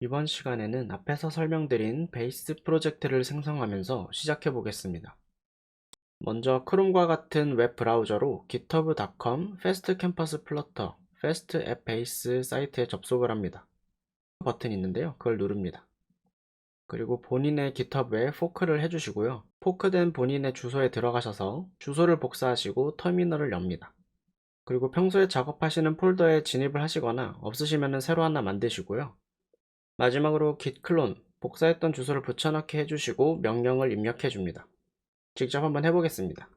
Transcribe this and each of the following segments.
이번 시간에는 앞에서 설명드린 베이스 프로젝트를 생성하면서 시작해 보겠습니다. 먼저 크롬과 같은 웹 브라우저로 github.com fastcampus fastAppBase 사이트에 접속을 합니다. 버튼이 있는데요. 그걸 누릅니다. 그리고 본인의 GitHub에 포크를 해주시고요. 포크된 본인의 주소에 들어가셔서 주소를 복사하시고 터미널을 엽니다. 그리고 평소에 작업하시는 폴더에 진입을 하시거나 없으시면 새로 하나 만드시고요. 마지막으로 git 클론, 복사했던 주소를 붙여넣기 해주시고 명령을 입력해줍니다. 직접 한번 해보겠습니다.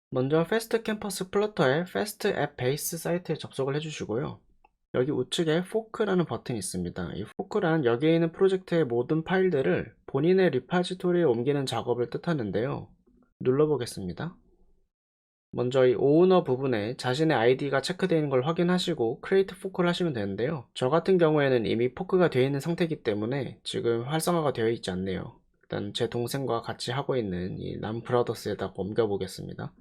먼저 패스트 캠퍼스 플러터의 패스트 앱 베이스 사이트에 접속을 해주시고요. 여기 우측에 포크라는 버튼이 있습니다. 이 포크란 여기에 있는 프로젝트의 모든 파일들을 본인의 리파지토리에 옮기는 작업을 뜻하는데요. 눌러보겠습니다. 먼저 이 오우너 부분에 자신의 아이디가 체크되어 있는 걸 확인하시고 크리에이트 포크를 하시면 되는데요. 저 같은 경우에는 이미 포크가 되어 있는 상태이기 때문에 지금 활성화가 되어 있지 않네요. 일단 제 동생과 같이 하고 있는 이 남브라더스에다가 옮겨 보겠습니다.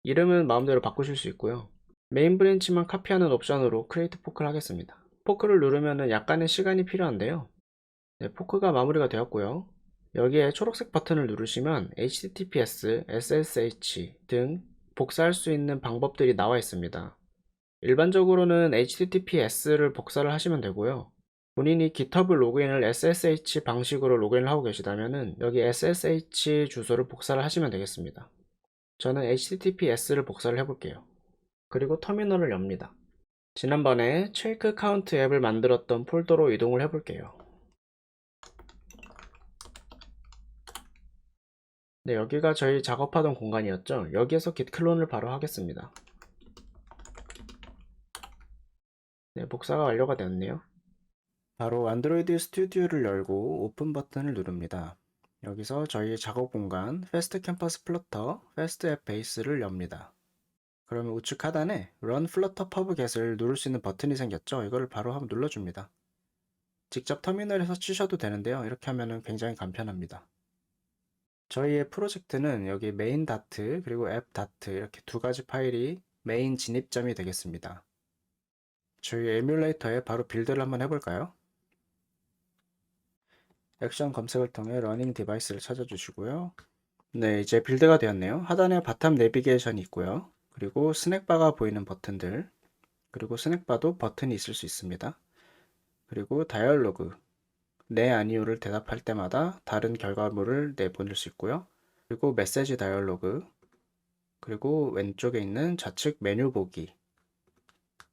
이름은 마음대로 바꾸실 수 있고요. 메인 브랜치만 카피하는 옵션으로 크리에이트 포크를 하겠습니다. 포크를 누르면 약간의 시간이 필요한데요. 네, 포크가 마무리가 되었고요. 여기에 초록색 버튼을 누르시면 HTTPS, SSH 등 복사할 수 있는 방법들이 나와 있습니다. 일반적으로는 HTTPS를 복사를 하시면 되고요. 본인이 GitHub 로그인을 SSH 방식으로 로그인을 하고 계시다면 여기 SSH 주소를 복사를 하시면 되겠습니다. 저는 HTTPS를 복사를 해볼게요. 그리고 터미널을 엽니다. 지난번에 체크 카운트 앱을 만들었던 폴더로 이동을 해볼게요. 네, 여기가 저희 작업하던 공간이었죠. 여기에서 git 클론을 바로 하겠습니다. 네, 복사가 완료가 되었네요. 바로 안드로이드 스튜디오를 열고 오픈 버튼을 누릅니다. 여기서 저희의 작업 공간 패스트 캠퍼스 플러터 패스트 앱 베이스를 엽니다. 그러면 우측 하단에 Run Flutter Pub Get을 누를 수 있는 버튼이 생겼죠. 이걸 바로 한번 눌러줍니다. 직접 터미널에서 치셔도 되는데요. 이렇게 하면 굉장히 간편합니다. 저희의 프로젝트는 여기 메인 다트 그리고 앱 다트 이렇게 두 가지 파일이 메인 진입점이 되겠습니다. 저희 에뮬레이터에 바로 빌드를 한번 해볼까요? 액션 검색을 통해 러닝 디바이스를 찾아주시고요. 네, 이제 빌드가 되었네요. 하단에 바텀 내비게이션이 있고요. 그리고 스낵바가 보이는 버튼들, 그리고 스낵바도 버튼이 있을 수 있습니다. 그리고 다이얼로그, 네 아니오를 대답할 때마다 다른 결과물을 내보낼 수 있고요. 그리고 메시지 다이얼로그, 그리고 왼쪽에 있는 좌측 메뉴 보기,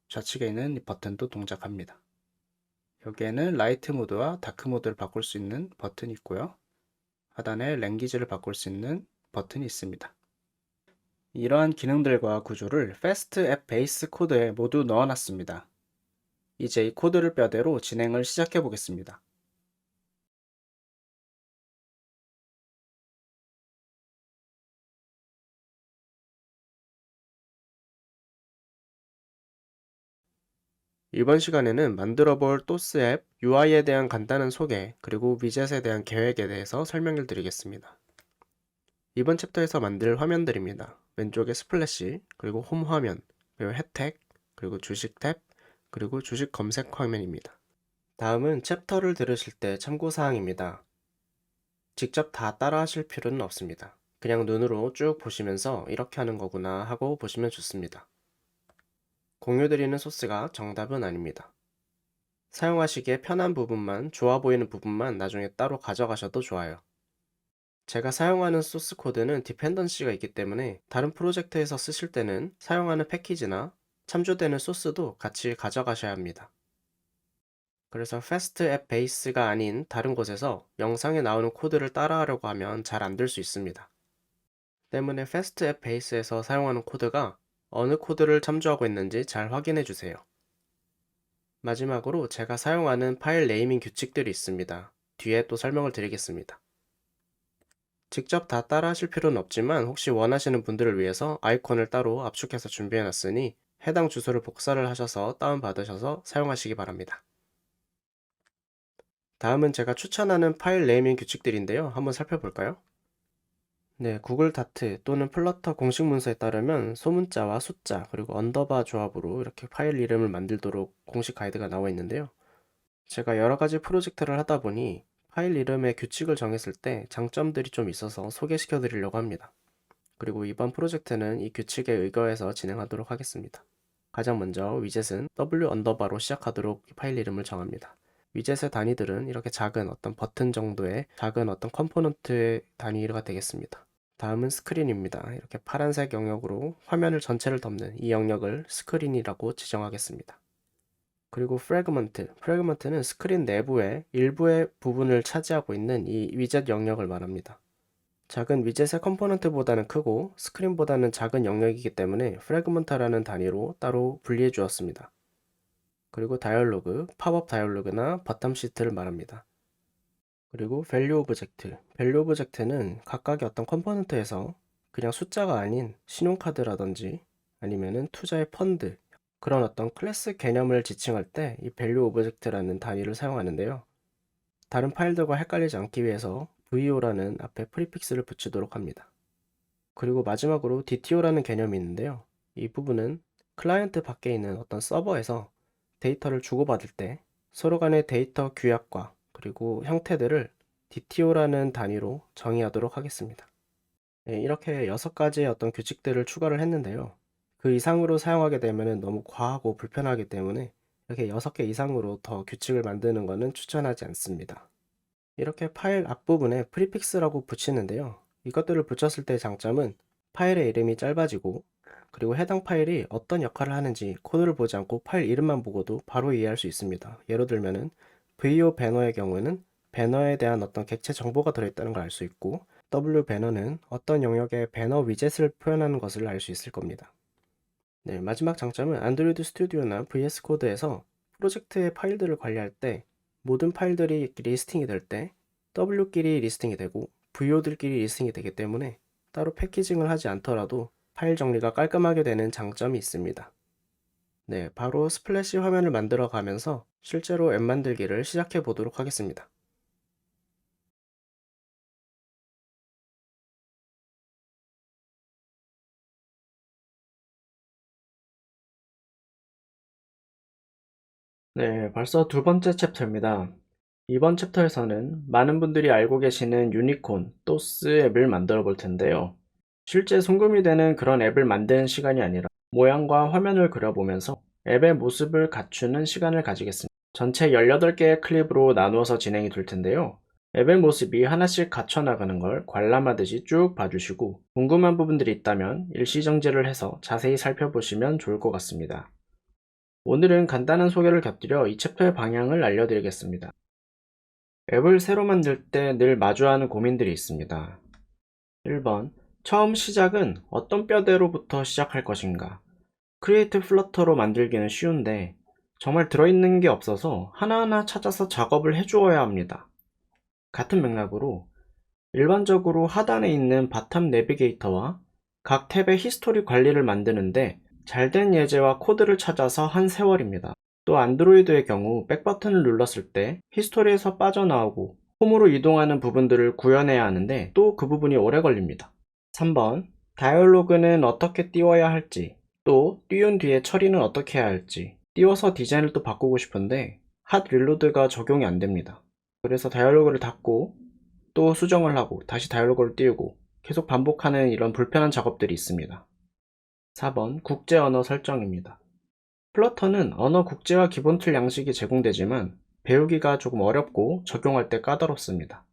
좌측에 있는 이 버튼도 동작합니다. 여기에는 라이트 모드와 다크 모드를 바꿀 수 있는 버튼이 있고요. 하단에 랭귀지를 바꿀 수 있는 버튼이 있습니다. 이러한 기능들과 구조를 패스트 앱 베이스 코드에 모두 넣어놨습니다. 이제 이 코드를 뼈대로 진행을 시작해 보겠습니다. 이번 시간에는 만들어 볼 또스 앱 UI에 대한 간단한 소개, 그리고 위젯에 대한 계획에 대해서 설명을 드리겠습니다. 이번 챕터에서 만들 화면들입니다. 왼쪽에 스플래시, 그리고 홈 화면, 그리고 혜택, 그리고 주식 탭, 그리고 주식 검색 화면입니다. 다음은 챕터를 들으실 때 참고사항입니다. 직접 다 따라 하실 필요는 없습니다. 그냥 눈으로 쭉 보시면서 이렇게 하는 거구나 하고 보시면 좋습니다. 공유드리는 소스가 정답은 아닙니다. 사용하시기에 편한 부분만, 좋아 보이는 부분만 나중에 따로 가져가셔도 좋아요. 제가 사용하는 소스 코드는 디펜던시가 있기 때문에 다른 프로젝트에서 쓰실 때는 사용하는 패키지나 참조되는 소스도 같이 가져가셔야 합니다. 그래서 패스트 앱 베이스가 아닌 다른 곳에서 영상에 나오는 코드를 따라하려고 하면 잘 안 될 수 있습니다. 때문에 패스트 앱 베이스에서 사용하는 코드가 어느 코드를 참조하고 있는지 잘 확인해 주세요. 마지막으로 제가 사용하는 파일 네이밍 규칙들이 있습니다. 뒤에 또 설명을 드리겠습니다. 직접 다 따라 하실 필요는 없지만 혹시 원하시는 분들을 위해서 아이콘을 따로 압축해서 준비해 놨으니 해당 주소를 복사를 하셔서 다운받으셔서 사용하시기 바랍니다. 다음은 제가 추천하는 파일 네이밍 규칙들인데요. 한번 살펴볼까요? 네, 구글 다트 또는 플러터 공식 문서에 따르면 소문자와 숫자 그리고 언더바 조합으로 이렇게 파일 이름을 만들도록 공식 가이드가 나와 있는데요. 제가 여러 가지 프로젝트를 하다 보니 파일 이름의 규칙을 정했을 때 장점들이 좀 있어서 소개시켜 드리려고 합니다. 그리고 이번 프로젝트는 이 규칙에 의거해서 진행하도록 하겠습니다. 가장 먼저 위젯은 W 언더바로 시작하도록 파일 이름을 정합니다. 위젯의 단위들은 이렇게 작은 어떤 버튼 정도의 작은 어떤 컴포넌트의 단위가 되겠습니다. 다음은 스크린입니다. 이렇게 파란색 영역으로 화면을 전체를 덮는 이 영역을 스크린이라고 지정하겠습니다. 그리고 프래그먼트는 스크린 내부의 일부의 부분을 차지하고 있는 이 위젯 영역을 말합니다. 작은 위젯의 컴포넌트보다는 크고 스크린보다는 작은 영역이기 때문에 프래그먼트라는 단위로 따로 분리해 주었습니다. 그리고 다이얼로그, 팝업 다이얼로그나 버텀 시트를 말합니다. 그리고 밸류 오브젝트는 각각의 어떤 컴포넌트에서 그냥 숫자가 아닌 신용카드라든지 아니면은 투자의 펀드, 그런 어떤 클래스 개념을 지칭할 때 이 밸류 오브젝트라는 단위를 사용하는데요. 다른 파일들과 헷갈리지 않기 위해서 VO라는 앞에 프리픽스를 붙이도록 합니다. 그리고 마지막으로 DTO라는 개념이 있는데요. 이 부분은 클라이언트 밖에 있는 어떤 서버에서 데이터를 주고받을 때 서로 간의 데이터 규약과 그리고 형태들을 DTO라는 단위로 정의하도록 하겠습니다. 네, 이렇게 6가지의 어떤 규칙들을 추가를 했는데요. 그 이상으로 사용하게 되면 너무 과하고 불편하기 때문에 이렇게 6개 이상으로 더 규칙을 만드는 것은 추천하지 않습니다. 이렇게 파일 앞부분에 프리픽스라고 붙이는데요. 이것들을 붙였을 때의 장점은 파일의 이름이 짧아지고 그리고 해당 파일이 어떤 역할을 하는지 코드를 보지 않고 파일 이름만 보고도 바로 이해할 수 있습니다. 예를 들면은 VO 배너의 경우에는 배너에 대한 어떤 객체 정보가 들어있다는 걸 알 수 있고 W 배너는 어떤 영역의 배너 위젯을 표현하는 것을 알 수 있을 겁니다. 네, 마지막 장점은 안드로이드 스튜디오나 VS 코드에서 프로젝트의 파일들을 관리할 때 모든 파일들이 리스팅이 될 때 W끼리 리스팅이 되고 VO들끼리 리스팅이 되기 때문에 따로 패키징을 하지 않더라도 파일 정리가 깔끔하게 되는 장점이 있습니다. 네, 바로 스플래시 화면을 만들어 가면서 실제로 앱 만들기를 시작해 보도록 하겠습니다. 네, 벌써 두 번째 챕터입니다. 이번 챕터에서는 많은 분들이 알고 계시는 유니콘, 또스 앱을 만들어 볼 텐데요. 실제 송금이 되는 그런 앱을 만드는 시간이 아니라 모양과 화면을 그려보면서 앱의 모습을 갖추는 시간을 가지겠습니다. 전체 18개의 클립으로 나누어서 진행이 될 텐데요. 앱의 모습이 하나씩 갖춰 나가는 걸 관람하듯이 쭉 봐주시고 궁금한 부분들이 있다면 일시정지를 해서 자세히 살펴보시면 좋을 것 같습니다. 오늘은 간단한 소개를 곁들여 이 챕터의 방향을 알려드리겠습니다. 앱을 새로 만들 때 늘 마주하는 고민들이 있습니다. 1번, 처음 시작은 어떤 뼈대로부터 시작할 것인가? 크리에이트 플러터로 만들기는 쉬운데 정말 들어있는 게 없어서 하나하나 찾아서 작업을 해주어야 합니다. 같은 맥락으로 일반적으로 하단에 있는 바텀 내비게이터와 각 탭의 히스토리 관리를 만드는데 잘된 예제와 코드를 찾아서 한 세월입니다. 또 안드로이드의 경우 백버튼을 눌렀을 때 히스토리에서 빠져나오고 홈으로 이동하는 부분들을 구현해야 하는데 또 그 부분이 오래 걸립니다. 3번, 다이얼로그는 어떻게 띄워야 할지, 또 띄운 뒤에 처리는 어떻게 해야 할지, 띄워서 디자인을 또 바꾸고 싶은데 핫 릴로드가 적용이 안 됩니다. 그래서 다이얼로그를 닫고 또 수정을 하고 다시 다이얼로그를 띄우고 계속 반복하는 이런 불편한 작업들이 있습니다. 4번, 국제 언어 설정입니다. 플러터는 언어 국제화 기본 틀 양식이 제공되지만 배우기가 조금 어렵고 적용할 때 까다롭습니다.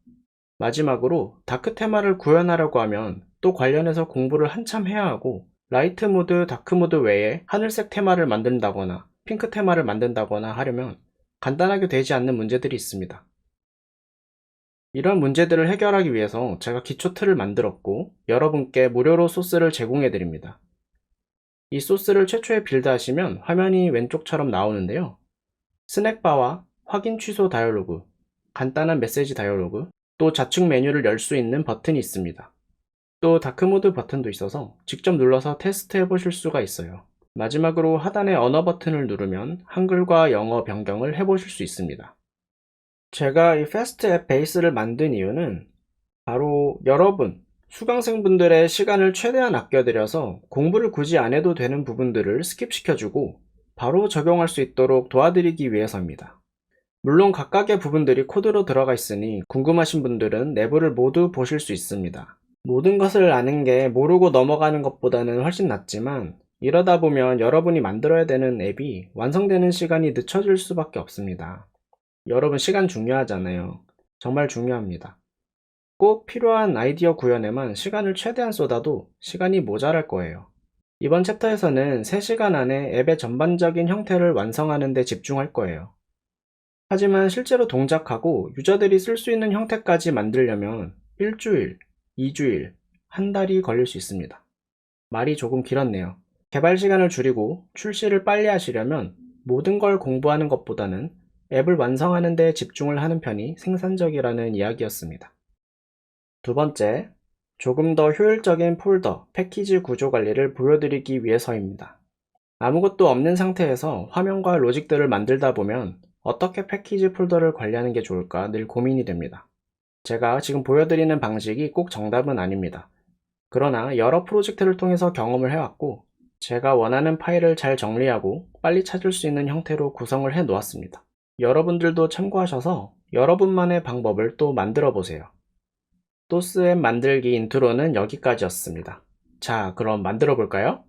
마지막으로 다크 테마를 구현하려고 하면 또 관련해서 공부를 한참 해야 하고 라이트 모드, 다크 모드 외에 하늘색 테마를 만든다거나 핑크 테마를 만든다거나 하려면 간단하게 되지 않는 문제들이 있습니다. 이런 문제들을 해결하기 위해서 제가 기초 틀을 만들었고 여러분께 무료로 소스를 제공해 드립니다. 이 소스를 최초에 빌드하시면 화면이 왼쪽처럼 나오는데요. 스낵바와 확인 취소 다이얼로그, 간단한 메시지 다이얼로그, 또 좌측 메뉴를 열 수 있는 버튼이 있습니다. 또 다크모드 버튼도 있어서 직접 눌러서 테스트 해보실 수가 있어요. 마지막으로 하단의 언어 버튼을 누르면 한글과 영어 변경을 해보실 수 있습니다. 제가 이 패스트 앱 베이스를 만든 이유는 바로 여러분, 수강생분들의 시간을 최대한 아껴드려서 공부를 굳이 안 해도 되는 부분들을 스킵시켜주고 바로 적용할 수 있도록 도와드리기 위해서입니다. 물론 각각의 부분들이 코드로 들어가 있으니 궁금하신 분들은 내부를 모두 보실 수 있습니다. 모든 것을 아는 게 모르고 넘어가는 것보다는 훨씬 낫지만 이러다 보면 여러분이 만들어야 되는 앱이 완성되는 시간이 늦춰질 수밖에 없습니다. 여러분 시간 중요하잖아요. 정말 중요합니다. 꼭 필요한 아이디어 구현에만 시간을 최대한 쏟아도 시간이 모자랄 거예요. 이번 챕터에서는 3시간 안에 앱의 전반적인 형태를 완성하는 데 집중할 거예요. 하지만 실제로 동작하고 유저들이 쓸 수 있는 형태까지 만들려면 일주일, 2주일, 한 달이 걸릴 수 있습니다. 말이 조금 길었네요. 개발 시간을 줄이고 출시를 빨리 하시려면 모든 걸 공부하는 것보다는 앱을 완성하는 데 집중을 하는 편이 생산적이라는 이야기였습니다. 두 번째, 조금 더 효율적인 폴더, 패키지 구조 관리를 보여드리기 위해서입니다. 아무것도 없는 상태에서 화면과 로직들을 만들다 보면 어떻게 패키지 폴더를 관리하는 게 좋을까 늘 고민이 됩니다. 제가 지금 보여드리는 방식이 꼭 정답은 아닙니다. 그러나 여러 프로젝트를 통해서 경험을 해왔고 제가 원하는 파일을 잘 정리하고 빨리 찾을 수 있는 형태로 구성을 해 놓았습니다. 여러분들도 참고하셔서 여러분만의 방법을 또 만들어 보세요. 또스 앱 만들기 인트로는 여기까지였습니다. 자, 그럼 만들어 볼까요?